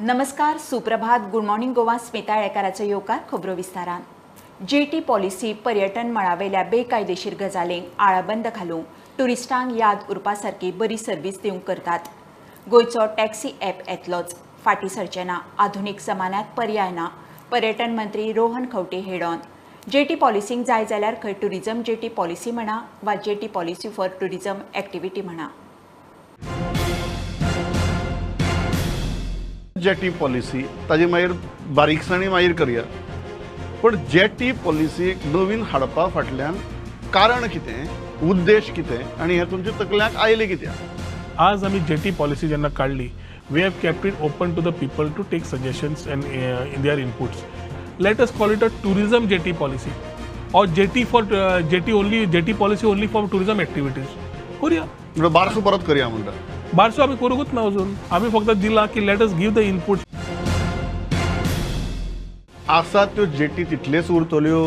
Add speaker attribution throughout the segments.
Speaker 1: नमस्कार, सुप्रभात, good morning Goa. Smita येळकाराचो येवकार खबरो विस्तारान. जेटी पॉलिसी पर्यटन मळावेल्या बेकायदेशीर गजालींक आळाबंद घालूंक टुरिस्टांक याद उरपा सारकी बरी सर्व्हिस दिवंक करतात. गोंयचो टॅक्सी ॲप येतलोच. फाटीं सरचें ना. आधुनीक जमान्यांत पर्याय ना. पर्यटन मंत्री Rohan Khaunte head on. Jetty पॉलिसींक जाय जाल्यार खंय टुरिजम जेटी पॉलिसी म्हणा वा jetty policy for tourism activity म्हणा.
Speaker 2: जेटी पॉलिसी ताजी मागीर बारीकसाणी मागीर करया, पण जेटी पॉलिसी नवीन हाडपा फाटल्यान कारण कितें, उद्देश कितें आनी हें तुमच्या तकल्यांक आयलें कित्याक?
Speaker 3: आज आम्ही जेटी पॉलिसी जेन्ना काढली, we have kept it open to the people to take suggestions and in their inputs. Let us call it a tourism jetty policy or jetty policy only for tourism activities करूया.
Speaker 2: म्हणजे बारसो परत करया म्हणटा.
Speaker 3: बारसो आम्ही करूंकूच ना अजून. आम्ही फक्त दिला की let us give the input.
Speaker 2: आसा त्यो जेटी तितलेच उरतल्यो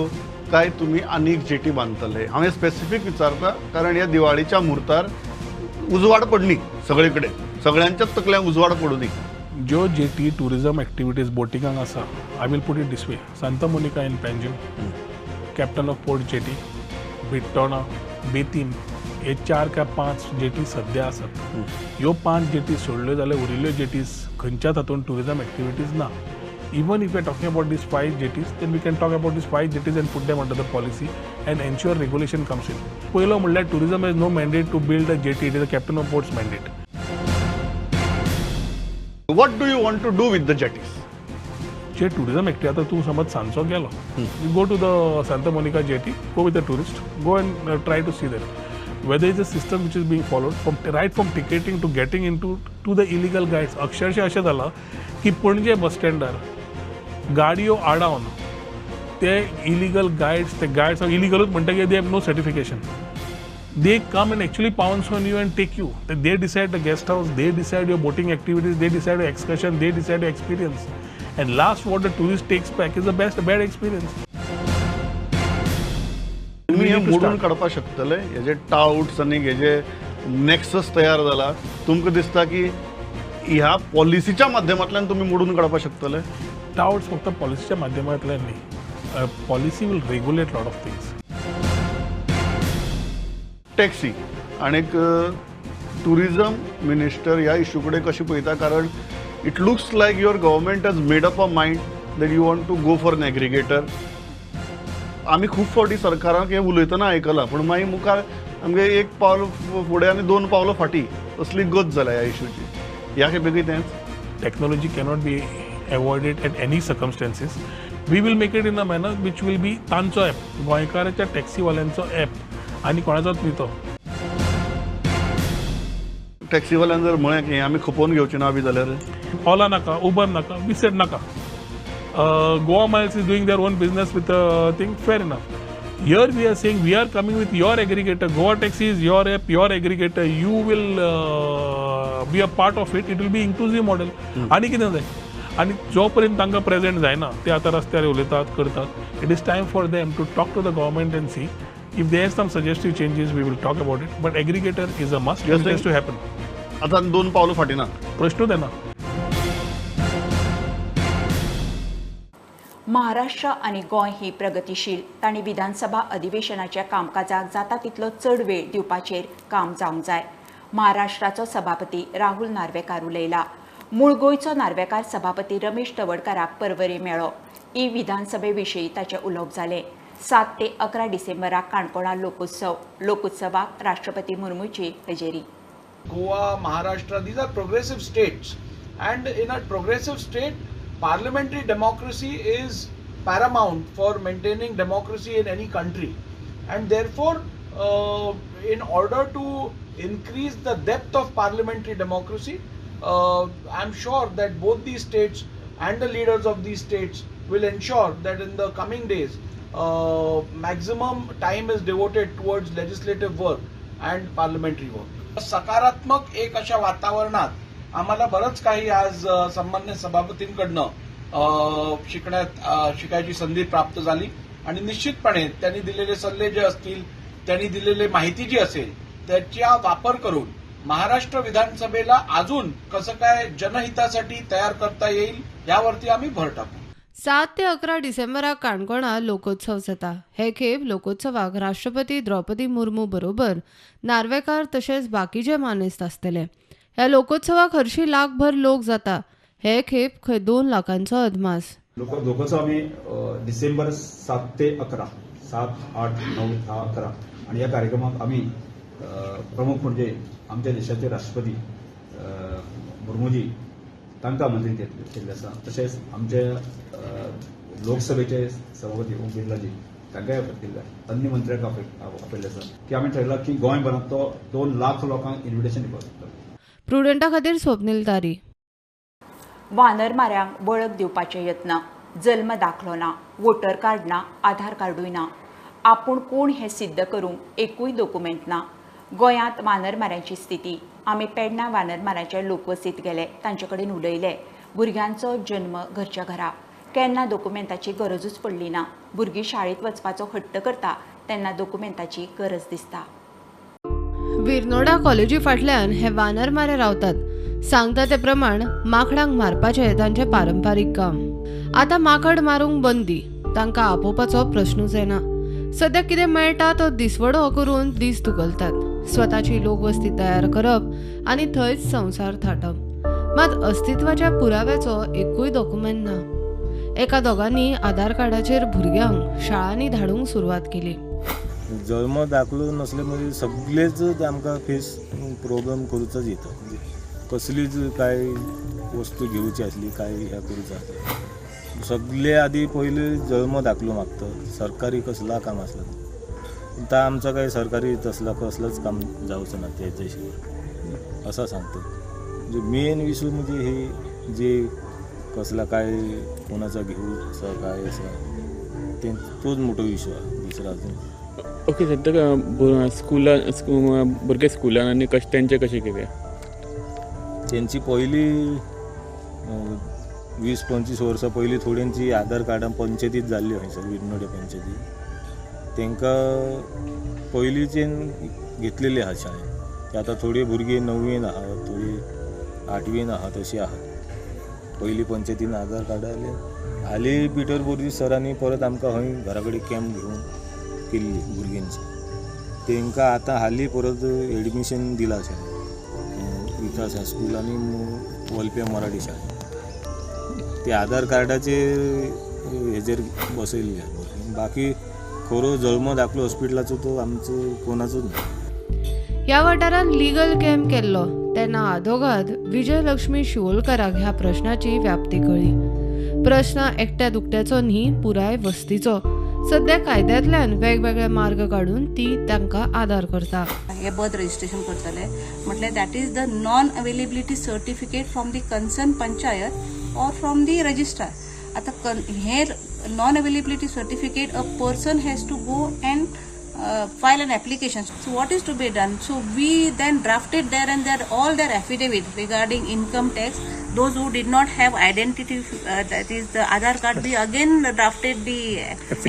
Speaker 2: काय तुमी आनीक जेटी बांदतले? हांवें स्पेसिफीक विचारता कारण ह्या दिवाळीच्या मुहूर्तार उजवाड पडली सगळे कडेन, सगळ्यांच्याच तकल्यांक उजवाड पडूं दी.
Speaker 3: ज्यो जेटी टुरिजम एक्टिविटीज बोटिंगाक आसा, I will put it this way. Santa Monica in Panjim, captain of port jetty, Britona, Betim, हे 4 काय 5 जेटी सध्या आसात. ह्यो 5 जेटी सोडल्यो जाल्यार उरिल्ल्यो जेटीज खंयच्याच हातूंत टुरिजम एक्टिविटीज ना. Even if we are talking about these 5 jetties, then we can talk about these 5 jetties and put them under the policy and ensure regulation comes in. पहिलं म्हणल्यार tourism has no mandate to build a jetty. It is the captain of port's mandate.
Speaker 2: What do you want to do with the jetties?
Speaker 3: जे tourism activity आता तू समज सांजचो गेलो, you go to the Santa Monica jetty, go with a tourist, go and try to see that. Whether it's a system which is being followed from ticketing to getting into the illegal guides. अक्षरशः अशें जालां की पणजे बस स्टँडार गाडयो आडावन ते illegal guides इलिगलूच म्हणटकीर they have no certification. They come and actually pounce on you and take you. They decide the guest house, they decide your boating activities, they decide your excursion, they decide your experience. And last what the tourist takes back is the bad experience.
Speaker 2: तुम्ही हे मोडून काडपाक शकतले? हेजे touts आनी हेजे nexus तयार जाला, तुमकां दिसता की ह्या पॉलिसीच्या माध्यमांतल्यान तुम्ही मोडून काडपाक शकतले?
Speaker 3: डाउट्स फक्त पॉलिसीच्या माध्यमांतल्यान न्ही. Policy will regulate lot of things.
Speaker 2: Taxi आनीक टुरिजम मिनिस्टर ह्या इश्यू कडेन कशें पळयता? कारण it looks like your government has made up a mind that you want to go for an aggregator. आमी खूब फावटी सरकाराक हें उलयतना आयकलां, पूण मागीर मुखार आमगे एक पावल फुडें आनी 2 पावलां फाटीं असली गत जाल्या ह्या इश्यूची. ह्या खेपेकूय तेंच.
Speaker 3: Technology cannot be avoided at any circumstances. We will make it in a manner which will be तांचो ॲप, गोंयकाराच्या टॅक्सीवाल्यांचो ॲप आनी कोणाचोच न्ही तो.
Speaker 2: टॅक्सीवाल्यान जर म्हळें की आमी खपोवन घेवची ना बी जाल्यार?
Speaker 3: ओला नाका, उबर नाका, विसेट नाका. Goa Miles is doing their own business with a thing, fair enough. Here we are saying we are coming with your aggregator. Goa Taxi is your app, your aggregator. You will be a part of it. It will be inclusive model. आणि कितें जाय? आणि जोपर्यंत तांकां present जायना ते आतां रस्त्यार उलयतात करतात. It is time for them to talk to the government and see if there some suggestive changes we will talk about it. But aggregator is a must. It has to happen.
Speaker 2: आतां 2 पावलां फाटीं ना.
Speaker 3: प्रश्नूच येना.
Speaker 1: महाराष्ट्र आणि गोंय ही प्रगतीशील. तांणी विधानसभा अधिवेशनाच्या कामकाजाक जाता तितलो चड वेळ दिवपाचेर काम जावंक जाय. महाराष्ट्राचो सभापती राहुल नार्वेकार उलयला. मूळ गोंयचो नार्वेकार सभापती रमेश तवडकाराक परवरे मेळ्ळो. विधानसभे विशीं ताचें उलोवप जालें. 7 ते 11 डिसेंबराक काणकोणा लोकोत्सवाक राष्ट्रपती मुर्मूची हजेरी.
Speaker 4: Goa, Maharashtra, these are progressive states, and in a progressive state, parliamentary democracy is paramount for maintaining democracy in any country, and therefore in order to increase the depth of parliamentary democracy, I'm sure that both these states and the leaders of these states will ensure that in the coming days maximum time is devoted towards legislative work and parliamentary work. सकारात्मक एक अशा वातावरणात आम्हाला बरंच काही आज सन्मान्य सभापतींकडनं शिकायची संधी प्राप्त झाली. आणि निश्चितपणे त्यांनी दिलेले सल्ले जे असतील, त्यांनी दिलेली माहिती जी असेल त्याचा वापर करून महाराष्ट्र विधानसभेला अजून कसं काय जनहितासाठी तयार करता येईल यावरती आम्ही भर टाकू.
Speaker 5: 7 ते 11 डिसेंबराक काणकोणा लोकोत्सव जाता. हे खेप लोकोत्सवाक राष्ट्रपती द्रौपदी मुर्मू बरोबर नार्वेकार तशेंच बाकीचे मानेस्त आसतले. ह्या लोकोत्सवाक हरशीं लाखभर लोक जाता. हे खेप खंय 2 लाखांचो अदमास.
Speaker 6: लोकोत्सव आम्ही डिसेंबर 7 ते 11 7, 8, 9, 10, 11 आणि या कार्यक्रमात आम्ही प्रमुख म्हणजे आमच्या देशाचे राष्ट्रपती मुर्मूजी तांकां आमंत्रीत केल्ले आसा. तशेंच आमचे लोकसभेचे सभापती ओम बिर्लाजी तांकांय आपयल्ले, अन्य मंत्र्यांक आपयल्ले आसा की आमी ठरयलां की गोंयभरांत तो 2 लाख लोकांक इन्व्हिटेशन दिवपाक शकता.
Speaker 5: प्रुडंटा खातीर स्वप्नील तारी.
Speaker 1: वानरमाऱ्यांक वळख दिवपाचे यत्न. जल्म दाखलो ना, वोटर कार्ड ना, आधार कार्डूय ना. आपूण कोण हें सिद्ध करूंक एकूय डॉक्युमेंट ना. गोंयांत वानरमाऱ्यांची स्थिती. आमी पेडणा वानरमाऱ्याच्या लोकवसींत गेले, तांचे कडेन उलयले. भुरग्यांचो जल्म घरच्या घरा. केन्ना डॉक्युमेंटाची गरजूच पडली ना. भुरगीं शाळेंत वचपाचो हट्ट करता तेन्ना डॉक्युमेंटाची गरज दिसता.
Speaker 5: विर्नोडा कॉलेजी फाटल्यान हे वानरमारे रावतात. सांगता ते प्रमाण माकडांक मारपाचे तांचे पारंपारीक काम. आतां माकड मारूंक बंदी. तांकां आपोवपाचो प्रश्नूच येना. सद्याक कितें मेळटा तो दिसवडो करून दीस धुकलतात. स्वताची लोकवस्ती तयार करप आनी थंयच संवसार थाटप. मात अस्तित्वाच्या पुराव्याचो एकूय डॉक्युमेंट ना. एका दोगांनी आधार कार्डाचेर भुरग्यांक शाळांनी धाडूंक सुरवात केली.
Speaker 7: जल्म दाखलो नसले म्हणजे सगळेच आमकां फेस प्रॉब्लेम करूचच येता. म्हणजे कसलीच काय वस्तू घेवची आसली काय ह्या करूचा सगळे आधी पहिले जल्म दाखलो मागता. सरकारी कसला काम आसला तर आमचं काही सरकारी कसलंच काम जावचं ना त्याच्याशिवाय असं सांगतो. म्हणजे मेन विषय म्हणजे हे जे कसला काय कोणाचा घेऊचा काय असं ते तोच मोठो विषय आहे. दुसरा अजून
Speaker 8: ओके. सध्या स्कुलान भुरगे स्कुलान आनी तेंचे कशें कितें
Speaker 7: त्यांची पहिली 20-25 वर्सां पयलीं थोड्यांची आधार कार्डां पंचायतीत जाल्ली हयसर विर्नोडे पंचायतीत. तांकां पयलींच्यान घेतलेली आहा शाळेंत. ते आतां थोडी भुरगीं 9वीन आहात, थोडी 8वीन आहात, अशी आहात. पयलीं पंचायतीन आधार कार्ड हालीं पिटर बोर्जीस सरांनी परत आमकां हय घरा कडेन कॅम्प घेवन केल्ली भुरग्यांची. तांकां आतां हालीं परत एडमिशन दिलां शाळेंत विकास हायस्कूल आनी वलपे मराठी शाळेंत. ते आधार कार्डाचेर हेजेर बसयल्ले. बाकी खरो जल्म दाखलो हॉस्पिटलाचो तो आमचो कोणाचोच ना.
Speaker 5: ह्या वाठारांत लिगल कॅम्प केल्लो तेन्ना आदोगाद विजयलक्ष्मी शिवोलकराक ह्या प्रश्नाची व्याप्ती कळ्ळी. प्रश्न एकट्या दुकट्याचो न्ही, पुराय वस्तीचो. सध्या कायद्यांतल्यान वेगवेगळे मार्ग काढून ती तांकां आदार करता.
Speaker 9: हे बर्थ रजिस्ट्रेशन करतले म्हटल्यार that is the non availability certificate from the concern panchayat or from the registrar. आता हे non availability certificate a person has to go and file an application. So what is to be done? So we then drafted there and there all their affidavit regarding income tax. Those who did not have identity, that is the Aadhaar card, we again drafted the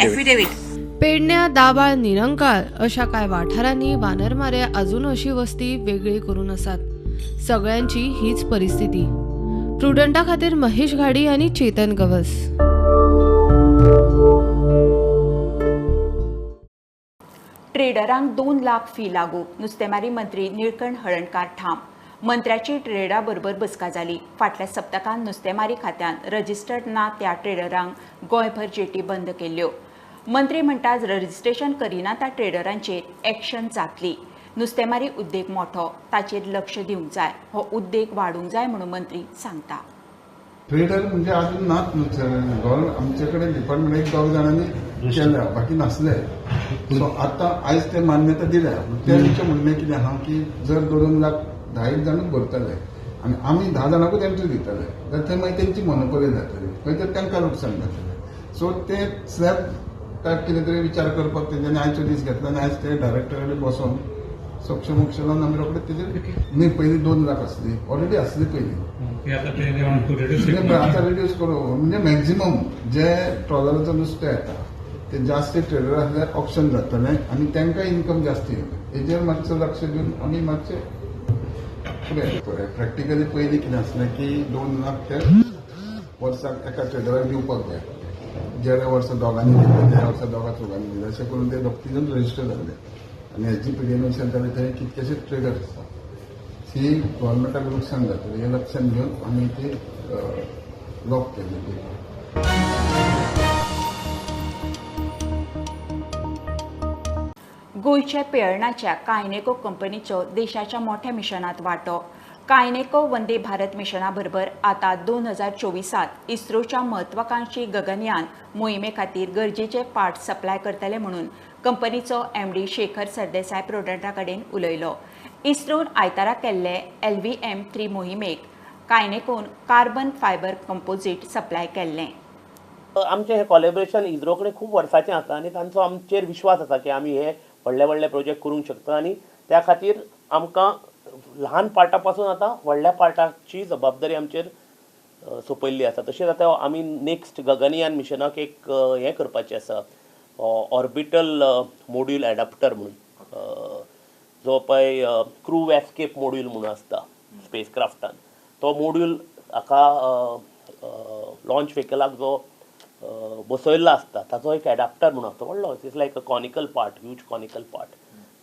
Speaker 9: affidavit.
Speaker 5: पेडण्या, दाबाळ, निरंकाळ अशा काय वाठारांनी वानरमारे अजून अशी वस्ती वेगळी करून आसात. सगळ्यांची हीच परिस्थिती. प्रुडंटा खातीर महेश घाडी आणि चेतन गवस.
Speaker 1: ट्रेडरांक 2 लाख फी लागू. नुस्तेमारी मंत्री निळकंठ हळर्णकार ठाम. मंत्र्याची ट्रेडरा बरोबर बसका जाली. फाटल्या सप्तकांत नुस्तेमारी खात्यान रजिस्टर्ड ना त्या ट्रेडरांक गोंयभर जेटी बंद केल्ल्यो. मंत्री म्हणटात रजिस्ट्रेशन करिना त्या ट्रेडरांचेर एक्शन जातली. नुस्तेमारी उद्देग मोठो, ताचेर लक्ष दिवंक जाय. हो उद्देग वाडूंक जाय म्हणून मंत्री सांगता.
Speaker 10: ट्रेडर म्हणजे अजून नात आमचे कडेन डिपार्टमेंट 1-2 जाणांनी केल्या, बाकी नासले. सो आता आयज ते मान्यता दिल्या. त्यांचे म्हणणे कितें आहा की जर 2 लाख 10 जाणूच भरतले आनी आमी 10 जाणांकूच एंट्री दितले जाल्यार थंय मागीर तेंची मोनोपोली जातली, खंय तर तांकां लुकसाण जातलें. सो ते स्लॅब टायप कितें तरी विचार करपाक तेंच्यांनी आयचो दीस घेतला आनी आयज ते डायरेक्टर कडेन बसोन सक्षम लावन आमी रोखडे तेजेर न्ही पयलीं 2 लाख आसली, ऑलरेडी आसली पयलीं. आता रिड्यूस करू म्हणजे मॅक्झिमम जे ट्रॉलराचो नुस्तें येता ते जास्त ट्रेडर आसल्यार ऑप्शन जातले आनी तांकां इन्कम जास्त येतले. हेजेर मातसो लक्ष दिवन आमी मातशे प्रॅक्टिकली पयलीं कितें आसलें की 2 लाख ते वर्साक एका ट्रेडराक दिवपाक जाय. जे वर्सा दोगांनी दिले त्या वर्सा दोगा चौगांनी दिले अशें करून ते 3 रजिस्टर जाल्ले. आनी हेची पिडिएनुसार जाल्यार थंय कितकेशेच ट्रेडर आसता. ही गव्हर्मेंटाक लुकसाण जातलें हें लक्षांत घेवन आमी ती लॉक केल्ली.
Speaker 1: गोंयच्या पेयर्णाच्या कायनेको कंपनीचो देशाच्या मोठ्या मिशनात वांटो. कायनेको वंदे भारत मिशना बरोबर आता 2024 इस्रोच्या म्हत्वाकांक्षी गगनयान मोहिमे खातीर गरजेचे पार्ट सप्लाय करतले म्हणून कंपनीचो MD शेखर सरदेसाय प्रोडक्टा कडेन उलयलो. इस्रोन आयतारा केल्ले LVM-3 मोहिमेक कायनेकोन कार्बन फायबर कंपोजीट सप्लाय केल्लें.
Speaker 11: आमचें हें कॉलेबरेशन इस्रो कडेन खूब वर्सांचें आसा आनी तांचो आमचेर विश्वास आसा की आमी हे व्हडले व्हडले प्रोजेक्ट करूंक शकता आनी त्या खातीर आमकां ल्हान पार्टा पासून आतां व्हडल्या पार्टाची जबाबदारी आमचेर सोंपयल्ली आसा. तशेंच आतां आमी नेक्स्ट गगनयान मिशनाक एक हें करपाचें आसा ऑर्बिटल मोड्यूल एडाप्टर म्हणून जो पळय क्रू एस्केप मोड्यूल म्हणून आसता स्पेस क्राफ्टान तो मोड्यूल हाका लॉन्च व्हेकलाक जो बसयल्लो आसता ताचो एक एडाप्टर म्हणून आसता व्हडलो. It's like a conical part huge conical part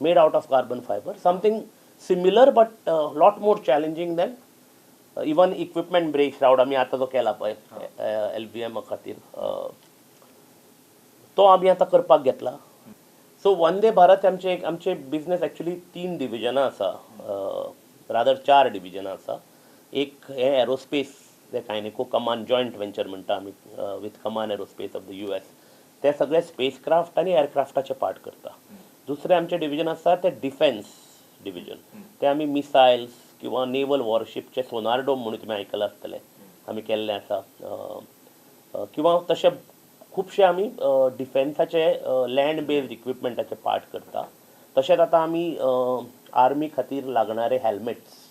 Speaker 11: made out of carbon fibre something similar but lot more challenging than even equipment break श्रावड आमी आतां जो केला पळय LVM खातीर तो आमी आतां करपाक घेतला. सो वंदे भारत आमचे बिझनेस एक्चुअली 3 डिविजनां आसा रादर 4 डिविजनां आसा. एक हे एरोस्पेस ते कायनेको कमान जॉयंट वेंचर म्हणटा आमी विथ कमान एरोस्पेस ऑफ द US ते सगळे स्पेस क्राफ्ट आनी एअरक्राफ्टाचे पार्ट करता. दुसरें आमचें डिविजन आसा ते डिफेन्स डिविजन ते आमी मिसायल्स किंवा नेवल वॉरशिपचे सोनार डोम म्हणून तुमी आयकलां आसतलें आमी केल्लें आसा किंवा तशें खुबशे आमी डिफेन्साचे लँड बेस्ड इक्विपमेंटाचे पार्ट करता. तशेंच आतां आमी आर्मी खातीर लागणारे हेल्मेट्स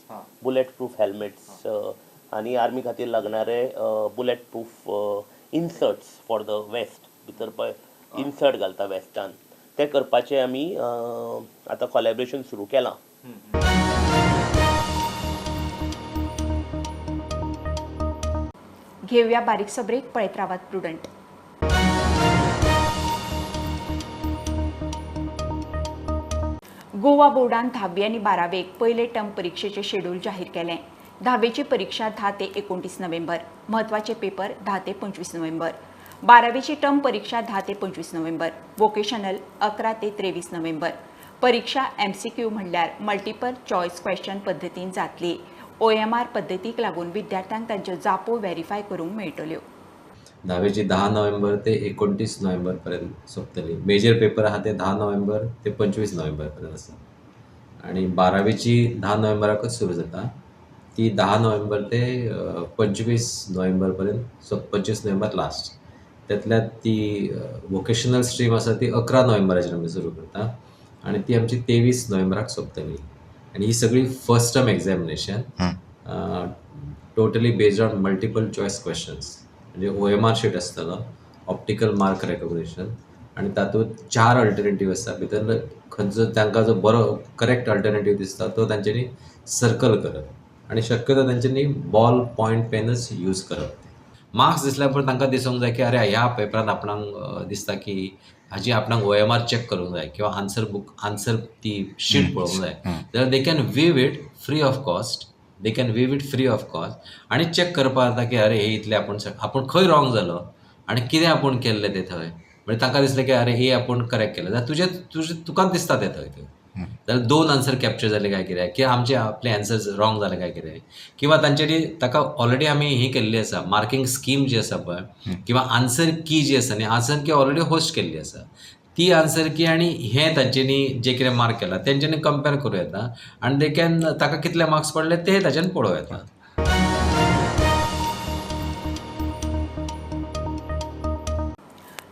Speaker 11: बुलेट प्रूफ हेल्मेट्स आनी आर्मी खातीर लागणारे bullet proof inserts for the vest भितर पळय इन्सर्ट घालता वेस्टान ते करपाचें आमी आतां कॉलेबरेशन सुरू केलां.
Speaker 1: घेवया बारीकसो ब्रेक. पळयत रावात प्रुडंट. गोवा बोर्डान 10वी आनी 12वेक पयले टर्म परीक्षेचें शेड्यूल जाहीर केलें. 10वीची परीक्षा 10 ते 29 नोव्हेंबर, म्हत्वाचे पेपर 10 ते 25 नोव्हेंबर. 12वीची टर्म परीक्षा 10 ते 25 नोव्हेंबर, वोकेशनल 11 ते 23 नोव्हेंबर. परीक्षा MCQ म्हणल्यार मल्टिपल चॉयस क्वेश्चन पद्दतीन जातली. OMR पद्दतीक लागून विद्यार्थ्यांक तांच्यो जापो व्हेरीफाय करूंक मेळटल्यो.
Speaker 12: 10वीची 10 नोव्हेंबर ते 29 नोव्हेंबर पर्यंत सोंपतली. मेजर पेपर आहा ते 10 नोव्हेंबर ते 25 नोव्हेंबर पर्यंत आसा आनी 12वीची 10 नोव्हेंबराकच सुरू जाता. ती 10 नोव्हेंबर ते 25 नोव्हेंबर पर्यंत 25 नोव्हेंबर लास्ट. त्यातल्यात ती वोकेशनल स्ट्रीम आसा ती 11 नोव्हेंबराचेर आमी सुरू करता आनी ती आमची 23 नोव्हेंबराक सोंपतली. आनी ही सगळी first term examination totally based on multiple choice questions म्हणजे OMR शीट आसतलो ऑप्टिकल मार्क रेकॉग्निशन आनी तातूंत 4 अल्टरनेटीव आसता. भितर खंयचो तांकां जो बरो करेक्ट अल्टरनेटीव दिसता तो तांच्यांनी सर्कल करप आनी शक्यतो तांच्यांनी बॉल पॉयंट पेनच यूज करप. मार्क्स दिसल्या पण तांकां दिसूंक जाय की अरे ह्या पेपरांत आपणाक दिसता की हाजी आपणाक OMR चॅक करूंक जाय किंवा आन्सर ती शीट पळोवंक जाय जाल्यार they can view it free of cost. आनी चॅक करपा जाता की अरे हे इतले आपूण खंय रॉंग जालो आनी कितें आपूण केल्लें तें थंय. म्हणजे तांकां दिसलें की अरे हे आपूण करेक्ट केलें जाल्यार तुकां दिसता तें थंय जाल्यार 2 आन्सर कॅप्चर जाले काय कितें किंवा आपले आन्सर्स रॉंग जाले काय कितें किंवा तांच्यांनी ताका ऑलरेडी आमी ही केल्ली आसा मार्किंग स्कीम जी आसा पळय किंवा आन्सर की जी आसा न्ही आन्सर की ऑलरेडी होस्ट केल्ली आसा ती आन्सर की आनी हें तांच्यांनी जे कितें मार्क केला तेंच्यांनी कंपेर करूं येता आनी दे कॅन ताका कितले मार्क्स पडले ते ताच्यान पळोवं येता.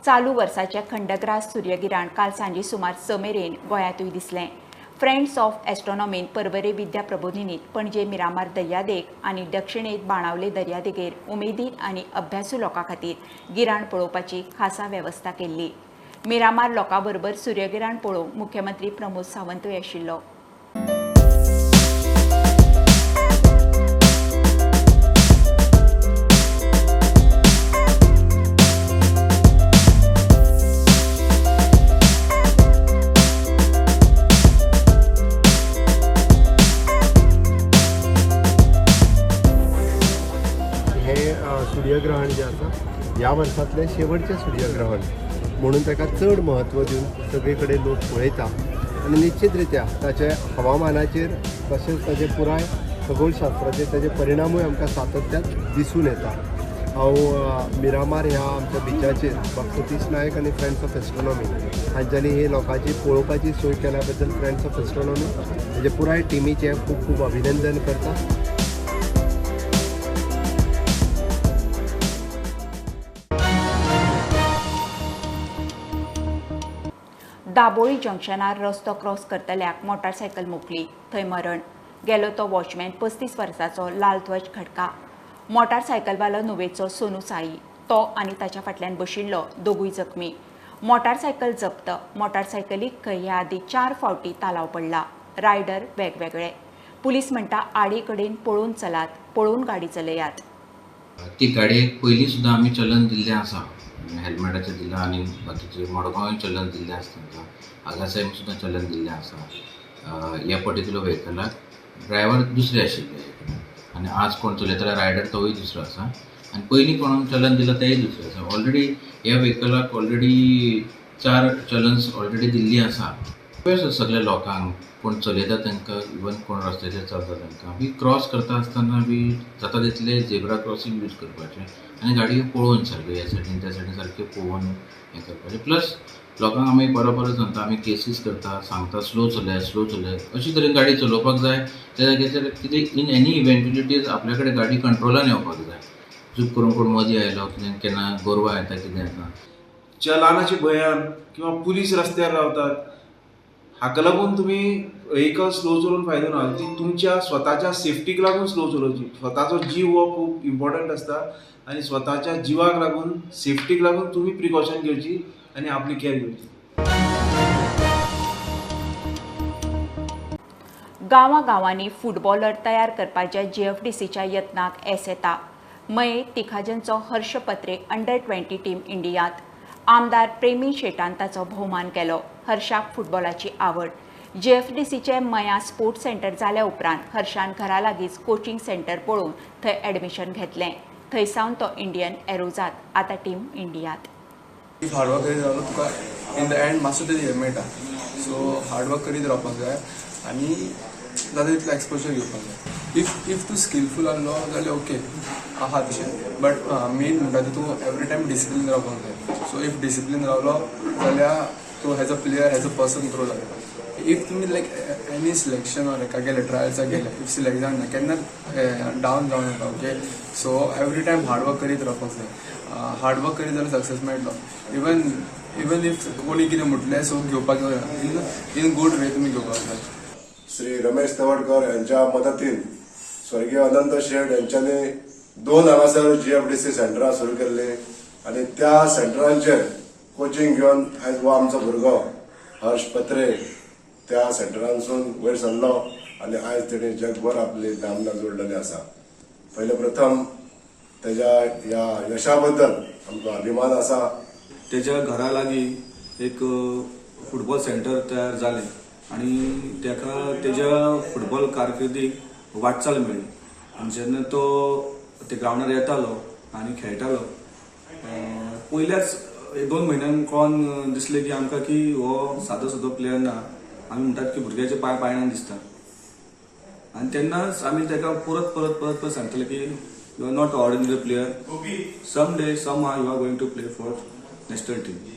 Speaker 1: चालू वर्साचे खंडग्रास सूर्यगिराण काल सांजे सुमार 6 मेरेन गोंयांतूय दिसलें. फ्रेंड्स ऑफ एस्ट्रॉनॉमीन परवरे विद्या प्रबोधिनीत पणजे मिरामार दर्यादेग आनी दक्षिणेत बाणावले दर्यादेगेर उमेदीन आनी अभ्यासू लोकां खातीर गिराण पळोवपाची खासा वेवस्था केल्ली. मिरामार लोकां बरोबर सूर्यगिराण पळोवंक मुख्यमंत्री प्रमोद सावंतूय आशिल्लो.
Speaker 13: सूर्यग्रहण जें आसा ह्या वर्सांतलें शेवटचें सूर्यग्रहण म्हणून ताका चड म्हत्व दिवन सगळे कडेन लोक पळयता आनी निश्चित रित्या ताचे हवामानाचेर तशेंच ताचे पुराय खगोलशास्त्राचेर ताचे परिणामूय आमकां सातत्यान दिसून येता. हांव मिरामार ह्या आमच्या बिचाचेर म्हाका सतीश नायक आनी फ्रेंड्स ऑफ एस्ट्रोनॉमी हांच्यांनी ही लोकांची पळोवपाची सोय केल्या बद्दल फ्रेंड्स ऑफ एस्ट्रोनॉमी हेजे पुराय टिमीचें खूब खूब अभिनंदन करता.
Speaker 1: दाबोळी जंक्शनार रस्तो क्रॉस करतल्याक मोटारसायकल मोखली, थंय मरण. गेलो तो वॉचमॅन 35 वर्सांचो लालध्वज खडका. मोटारसायकलवालो नुवेचो सोनू साई, तो आनी ताच्या फाटल्यान बशिल्लो दोगूय जखमी. मोटारसायकल जप्त. मोटारसायकलीक खंय ह्या आदी 4 फावटी तालाव पडला. रायडर वेगवेगळे. पुलीस म्हणटा आडी कडेन पळोवन चलात, पळोवन गाडी चलयात.
Speaker 14: ती गाडयेक पयलीं सुद्दां आमी चलन दिल्लें आसा, हेल्मेटाचें दिलां आनी बाकीचें मडगांवय चलन दिल्लें आसा तांकां, हांगासर सुद्दां चलन दिल्लें आसा. ह्या पर्टिक्युलर व्हेकलाक ड्रायव्हर दुसरे आशिल्ले आनी आज कोण चलयतालो रायडर तोय दुसरो आसा आनी पयलीं कोणाक चलन दिलां तेय दुसरें आसा. ऑलरेडी ह्या व्हेकलाक ऑलरेडी 4 चलन्स ऑलरेडी दिल्लीं आसा. सगळ्या लोकांक कोण चलयता तांकां, इवन कोण रस्त्याचेर चलता तांकां बी क्रॉस करता आसतना बी जाता तितलें झेब्रा क्रॉसींग यूज करपाचें आनी गाडयो पळोवन सारक्यो ह्या सायडीन त्या सायडीन सारकें पळोवन हें करपाचें. प्लस लोकांक आमी परत सांगता, आमी केसीस करता, सांगता स्लो चलय अशे तरेन गाडी चलोवपाक जाय. त्या जाग्याचेर कितें इन एनी इव्हेंच्युलिटीज आपल्या कडेन गाडी कंट्रोलान येवपाक जाय. चूक करून कोण मदीं आयलो, केन्ना गोरवां येता, कितें येता,
Speaker 15: चलानाचे भयान किंवा पुलीस रस्त्यार रावतात, हाका लागून तुमी व्हेकल स्लो चलोवन फायदो ना. ती तुमच्या स्वताच्या सेफ्टीक लागून स्लो चलोवची. स्वताचो जीव हो खूब इम्पॉर्टंट आसता आनी स्वताच्या जिवाक लागून सेफ्टीक लागून तुमी प्रिकॉशन घेवची आनी आपली कॅर घेवची.
Speaker 1: गांवांनी फुटबॉलर तयार करपाच्या JFDCच्या यत्नाक येस येता. मये तिखाजनचो हर्ष पत्रे अंडर-20 टीम इंडियांत. आमदार प्रेमी शेटान ताचो भोवमान केलो. हर्षाक फुटबॉलाची आवड. JFDCचे मया स्पोर्ट्स सेंटर जाल्या उपरांत हर्षान घरा लागींच कोचिंग सेंटर पळोवन थंय एडमिशन घेतलें. थंयसावन तो इंडियन एरोजात, आतां टीम इंडियांत.
Speaker 16: इफ हार्डवर्क करीत रावलो तुका इन द एंड मातसो तरी हें मेळटा. सो हार्डवर्क करीत रावपाक जाय आनी जाता तितलो एक्सपोजर घेवपाक जाय. इफ तूं स्किलफूल आसलो जाल्यार ओके आहा तशें, बट मेन म्हणटा ती तूं एवरी टायम डिसिप्लीन रावपाक जाय. सो इफ डिसिप्लीन रावलो जाल्यार तूं as a player as a person grow जाता. इफ तुमी लायक एनी सिलेक्शन ऑर हेका गेले ट्रायल्साक गेले, इफ सिलेक्ट जावना केन्ना डावन जावं नाका. Okay, so every time hard work करीत रावपाक जाय. हार्डवर्क करीत जाल्यार सक्सेस मेळटलो. इवन इफ कोणी कितें म्हटलें सो घेवपाक जाय, इन गुड वे तुमी घेवपाक जाय.
Speaker 17: श्री रमेश तवडकर यांच्या मदतीन स्वर्गीय अनंत शेठ यांच्यानी 2 हांगासर JFDC सेंटरां सुरू केल्ली आनी त्या सेंटरांचेर कोचिंग घेवन आयज हो आमचो भुरगो हर्ष पत्रे त्या सेंटरांसून वयर सरलो आनी आयज तेणी जगभर आपली नामना जोडलेली आसा. पहिले प्रथम तेज्या ह्या यशा बद्दल आमकां अभिमान आसा.
Speaker 18: तेज्या घरा लागीं एक फुटबॉल सेंटर तयार जालें आनी ताका तेज्या फुटबॉल कारकिर्दीक वाटचाल मेळ्ळी. आनी जेन्ना तो ते ग्रावंडार येतालो आनी खेळटालो, पयल्याच 1-2 म्हयन्यांक कळोन दिसलें की आमकां की हो सादो सुद्दां प्लेयर ना. आमी म्हणटात की भुरग्याचे पांय पायणान दिसता. आनी तेन्नाच आमी ताका परत सांगतले की you are not ordinary player. Some day somehow you are going to play for national team.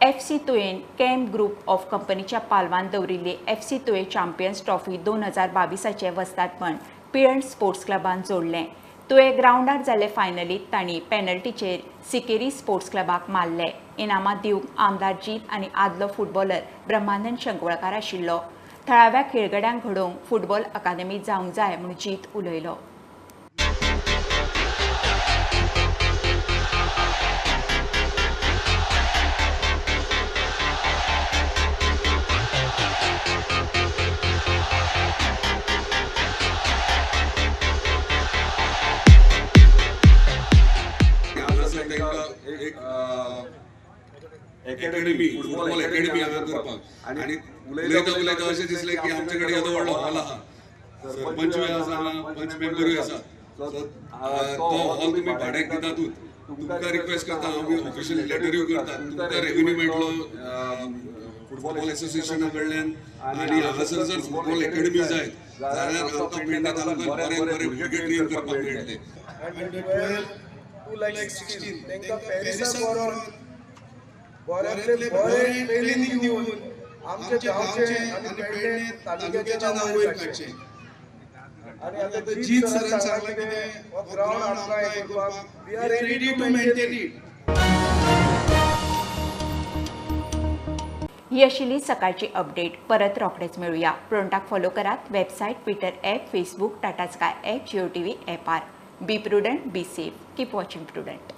Speaker 1: FC तुयेन कॅम्प ग्रुप ऑफ कंपनीच्या पालवान दवरिल्ली FC तुये चॅम्पियन्स ट्रॉफी 2022चे वस्तादपण पियर्न स्पोर्ट्स क्लबान जोडलें. तुये ग्रावंडार जाल्ले फायनलींत तांणी पेनल्टीचेर सिकेरी स्पोर्ट्स क्लबाक मारले. इनामां दिवंक आमदार जीत आनी आदलो फुटबॉलर ब्रह्मानंद शंकवळकार आशिल्लो. थळाव्या खेळगड्यांक घडोवंक फुटबॉल अकादेमी जावंक जाय म्हूण जीत उलयलो.
Speaker 19: फुटबॉल अकॅडमी हांगा करपाक आनी उलयता अशें दिसलें की आमचे कडेन येदो व्हडलो हॉल आहा सरपंचूय आसा पंच मेंबरूय आसा तो हॉल तुम्ही भाड्याक दितातूच तुमकां रिक्वेस्ट करता आमी ऑफिशियल लेटरूय करता तुमकां रेव्हेन्यू मेळटलो फुटबॉल एसोसिएशना कडल्यान आनी हांगासर जर फुटबॉल अकॅडमी जाय जाल्यार आमकां पेडणे तालुक्यात बरे बरे भुरगे ट्रेन करपाक मेळटले.
Speaker 20: Under 12 to like 16 तांकां पॅरिसाक व्हरून बऱ्यांतले बरे ट्रेनिंग दिवन आमचे गांवचे आनी पेडणे तालुक्याच्या नांव वयर काडचे. आनी आतां जीत सरान सांगलां कितें हो ग्रावंड आमकां हें करपाक we are ready to maintain it.
Speaker 1: ही आशिल्ली सकाळची अपडेट. परत रोखडेच मेळुया. प्रोंटाक फॉलो करात. Website, Twitter app, Facebook, Tata Sky app, Jio TV app. Be prudent, be safe, keep watching prudent.